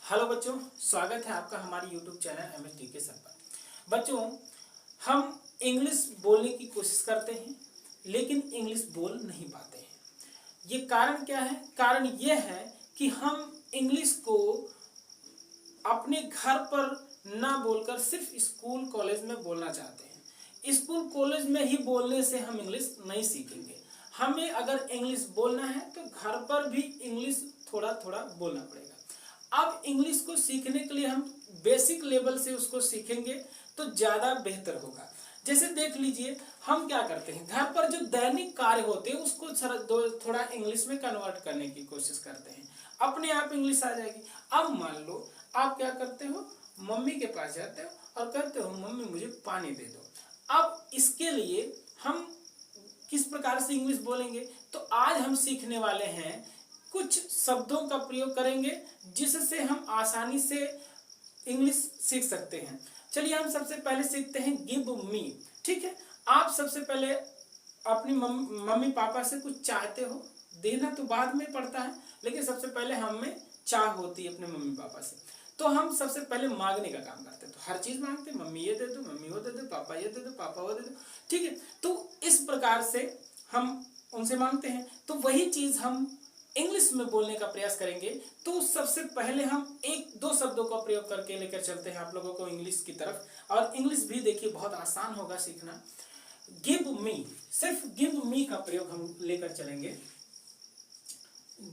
Hello बच्चों, स्वागत है आपका हमारे YouTube चैनल MSDK सर पर। बच्चों, हम इंग्लिश बोलने की कोशिश करते हैं लेकिन इंग्लिश बोल नहीं पाते हैं। ये कारण क्या है? कारण ये है कि हम इंग्लिश को अपने घर पर ना बोलकर सिर्फ स्कूल कॉलेज में बोलना चाहते हैं। स्कूल कॉलेज में ही बोलने से हम इंग्लिश नहीं सीखेंगे। हमें अगर इंग्लिश बोलना है तो घर पर भी इंग्लिश थोड़ा थोड़ा बोलना पड़ेगा। अब इंग्लिश को सीखने के लिए हम बेसिक लेवल से उसको सीखेंगे तो ज़्यादा बेहतर होगा। जैसे देख लीजिए, हम क्या करते हैं, घर पर जो दैनिक कार्य होते हैं उसको थोड़ा इंग्लिश में कन्वर्ट करने की कोशिश करते हैं, अपने आप इंग्लिश आ जाएगी। अब मान लो आप क्या करते हो, मम्मी के पास जाते हो और कहते हो मम्मी मुझे पानी दे दो। अब इसके लिए हम किस प्रकार से इंग्लिश बोलेंगे, तो आज हम सीखने वाले हैं, कुछ शब्दों का प्रयोग करेंगे जिससे हम आसानी से इंग्लिश सीख सकते हैं। चलिए हम सबसे पहले सीखते हैं गिव मी। ठीक है, आप सबसे पहले अपनी मम्मी पापा से कुछ चाहते हो, देना तो बाद में पड़ता है लेकिन सबसे पहले हमें चाह होती है अपने मम्मी पापा से। तो हम सबसे पहले मांगने का काम करते हैं, तो हर चीज मांगते हैं, मम्मी ये दे दो, मम्मी वो दे दो, पापा ये दे दो, पापा वो दे दो। ठीक है, तो इस प्रकार से हम उनसे मांगते हैं। तो वही चीज हम इंग्लिश में बोलने का प्रयास करेंगे। तो सबसे पहले हम एक दो शब्दों का प्रयोग करके लेकर चलते हैं आप लोगों को इंग्लिश की तरफ। और इंग्लिश भी देखिए बहुत आसान होगा सीखना। गिव मी, सिर्फ गिव मी का प्रयोग हम लेकर चलेंगे।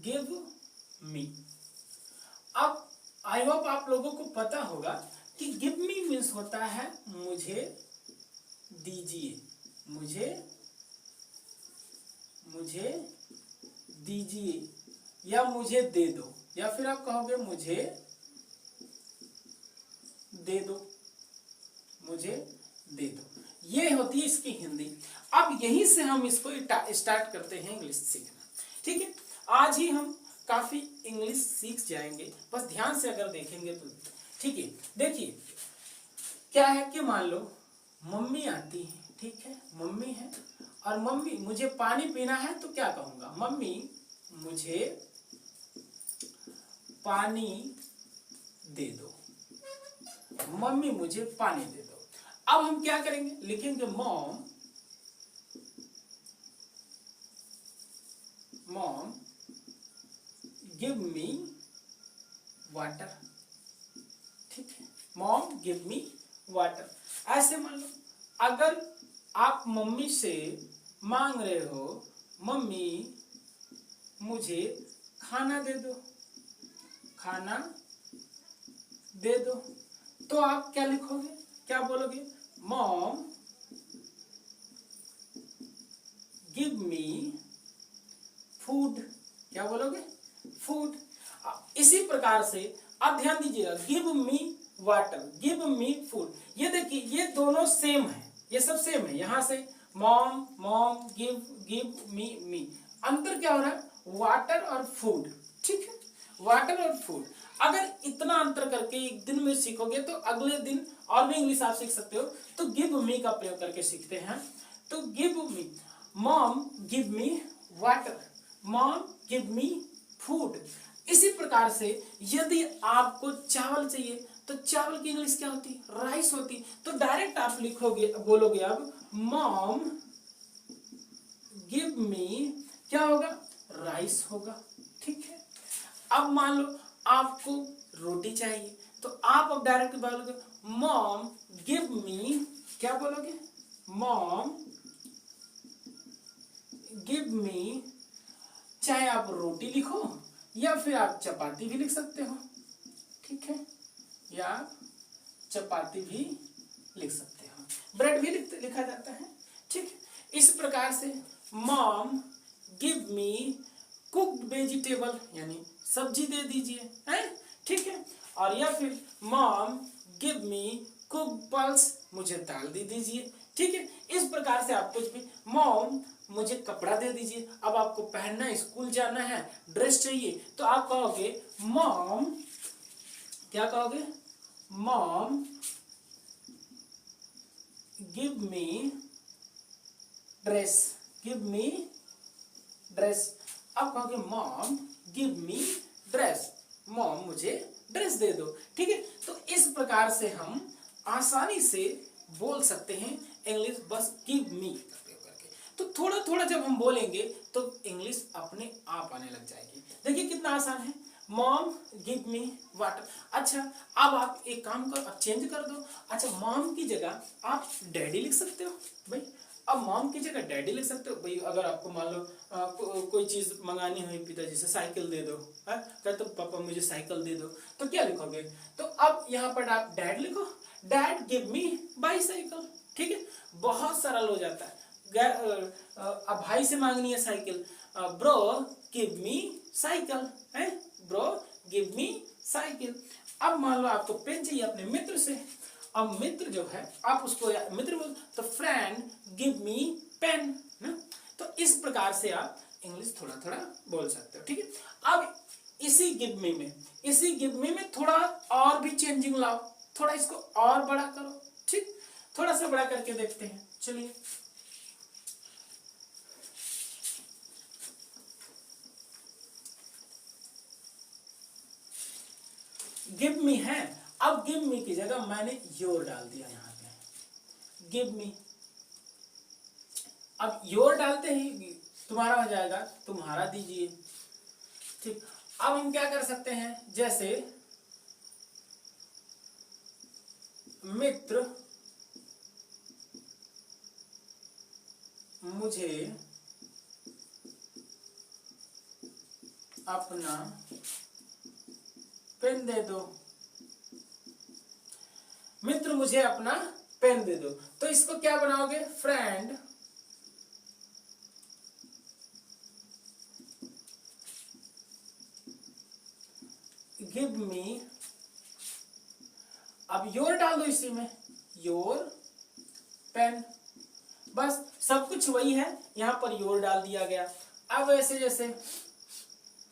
Give me. अब आई होप आप लोगों को पता होगा कि गिव मी मीन्स होता है मुझे दीजिए, मुझे दीजिए या मुझे दे दो, या फिर आप कहोगे मुझे दे दो, मुझे दे दो। ये होती है इसकी हिंदी। अब यहीं से हम इसको स्टार्ट करते हैं इंग्लिश सीखना। ठीक है, आज ही हम काफी इंग्लिश सीख जाएंगे, बस ध्यान से अगर देखेंगे तो। ठीक है, देखिए क्या है कि मान लो मम्मी आती है, ठीक है, मम्मी है और मम्मी मुझे पानी पीना है, तो क्या कहूंगा, मम्मी मुझे पानी दे दो, मम्मी मुझे पानी दे दो। अब हम क्या करेंगे, लिखेंगे मॉम गिव मी वाटर। ठीक है, मॉम गिव मी वाटर। ऐसे मान लो अगर आप मम्मी से मांग रहे हो मम्मी मुझे खाना दे दो, खाना दे दो, तो आप क्या लिखोगे, क्या बोलोगे, मॉम गिव मी फूड। क्या बोलोगे, फूड। इसी प्रकार से आप ध्यान दीजिएगा, give me water, give me food. ये देखिए ये दोनों सेम है, ये सब सेम है। यहां से मॉम मॉम गिव मी, अंतर क्या हो रहा है, वाटर और फूड। ठीक है, वाटर और फूड। अगर इतना अंतर करके एक दिन में सीखोगे तो अगले दिन और भी इंग्लिश आप सीख सकते हो। तो गिव मी का प्रयोग करके सीखते हैं। तो give me, mom give me water, mom give me food. इसी प्रकार से यदि आपको चावल चाहिए तो चावल की इंग्लिश क्या होती, राइस होती। तो डायरेक्ट आप लिखोगे, बोलोगे अब मॉम गिव मी, क्या होगा, राइस होगा। ठीक है, अब मान लो आपको रोटी चाहिए तो आप अब डायरेक्ट बोलोगे मॉम गिव मी, क्या बोलोगे, मॉम गिव मी। चाहे आप रोटी लिखो या फिर आप चपाती भी लिख सकते हो। ठीक है, या आप चपाती भी लिख सकते हो, ब्रेड भी लिखा जाता है। ठीक है, इस प्रकार से mom give me cooked vegetable, यानी सब्जी दे दीजिए, हैं। ठीक है, और या फिर mom give me cooked pulse, मुझे दाल दे दीजिए। ठीक है, इस प्रकार से आप कुछ भी, मॉम मुझे कपड़ा दे दीजिए, अब आपको पहनना है, स्कूल जाना है, ड्रेस चाहिए, तो आप कहोगे मॉम, क्या कहोगे, mom give me dress, give me dress. अब कहोगे mom give me dress, mom मुझे ड्रेस स्पेस दे दो, ठीक है। तो इस प्रकार से हम आसानी से बोल सकते हैं इंग्लिश, बस गिव मी करके। तो थोड़ा थोड़ा जब हम बोलेंगे तो इंग्लिश अपने आप आने लग जाएगी। देखिए कितना आसान है, मॉम गिव मी वाटर। अच्छा अब आप एक काम करो, अब चेंज कर दो। अच्छा मॉम की जगह आप डैडी लिख सकते हो भाई। अब मॉम की जगह डैडी लिख सकते हो भाई। अगर आपको मान लो कोई चीज मंगानी हो पिताजी से, साइकिल दे दो, कहते तो पापा मुझे साइकिल दे दो, तो क्या लिखोगे? तो अब यहाँ पर आप डैड लिखो, डैड गिव मी बाईसाइकिल, ठीक है। बहुत सरल हो जाता है। अब भाई से मांगनी है cycle, bro give me cycle, है ब्रो गिव मी साइकिल। अब मान लो आपको पेन चाहिए अपने मित्र से, अब मित्र जो है आप उसको मित्र बोल तो फ्रेंड गिव मी पेन ना। तो इस प्रकार से आप इंग्लिश थोड़ा थोड़ा बोल सकते हो, ठीक है। अब इसी गिव मी में थोड़ा और भी चेंजिंग लाओ, थोड़ा इसको और बड़ा करो, ठीक। थोड़ा सा बड़ा करके देखते हैं, चलिए। गिव मी है, अब गिव मी की जगह मैंने योर डाल दिया यहाँ पे, गिव मी। अब योर डालते ही तुम्हारा हो जाएगा तुम्हारा दीजिए, ठीक। अब हम क्या कर सकते हैं, जैसे मित्र मुझे अपना पेन दे दो, मित्र मुझे अपना पेन दे दो। तो इसको क्या बनाओगे, फ्रेंड गिव मी, अब योर डाल दो इसी में, योर पेन। बस सब कुछ वही है, यहां पर योर डाल दिया गया। अब ऐसे जैसे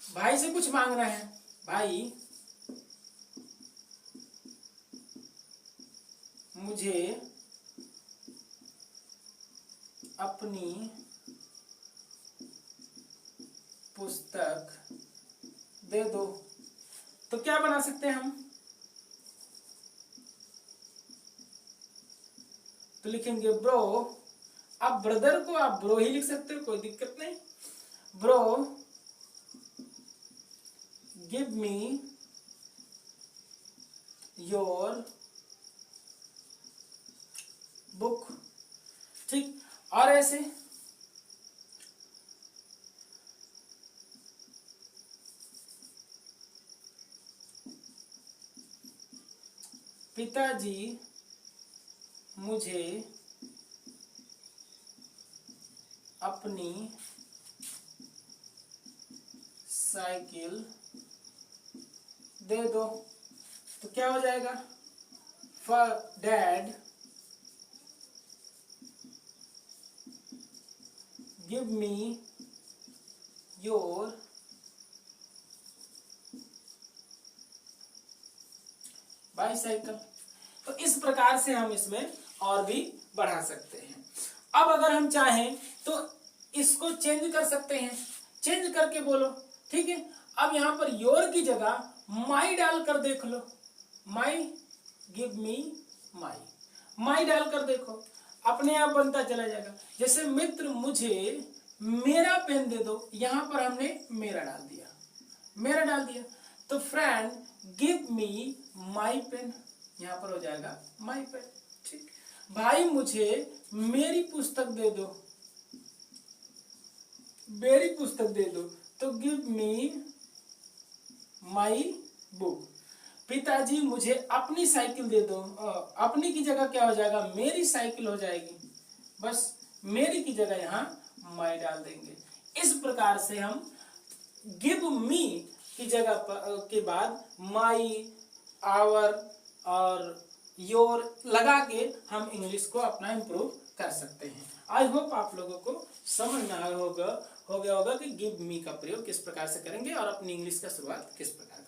भाई से कुछ मांग रहे हैं, भाई मुझे अपनी पुस्तक दे दो, तो क्या बना सकते हैं हम, तो लिखेंगे ब्रो। अब ब्रदर को आप ब्रो ही लिख सकते हो, कोई दिक्कत नहीं। Bro give me your book, ठीक। और ऐसे पिताजी मुझे अपनी साइकिल दे दो, तो क्या हो जाएगा, for dad give me your bicycle. तो इस प्रकार से हम इसमें और भी बढ़ा सकते हैं। अब अगर हम चाहें तो इसको चेंज कर सकते हैं, चेंज करके बोलो, ठीक है। अब यहां पर योर की जगह माई डालकर देख लो, माई गिव मी माई, माई डालकर देखो, अपने आप बनता चला जाएगा। जैसे मित्र मुझे मेरा पेन दे दो, यहां पर हमने मेरा डाल दिया, मेरा डाल दिया। तो friend give me my pen, यहां पर हो जाएगा माई पेन, ठीक। भाई मुझे मेरी पुस्तक दे दो, मेरी पुस्तक दे दो, तो गिव मी माई बुक। पिताजी मुझे अपनी साइकिल दे दो, अपनी की जगह क्या हो जाएगा, मेरी साइकिल हो जाएगी, बस मेरी की जगह यहां माई डाल देंगे। इस प्रकार से हम गिव मी की जगह के बाद माई, आवर और योर लगा के हम इंग्लिश को अपना इम्प्रूव कर सकते हैं। आई होप आप लोगों को समझ में आया होगा, हो गया होगा कि गिव मी का प्रयोग किस प्रकार से करेंगे और अपनी इंग्लिश का शुरुआत किस प्रकार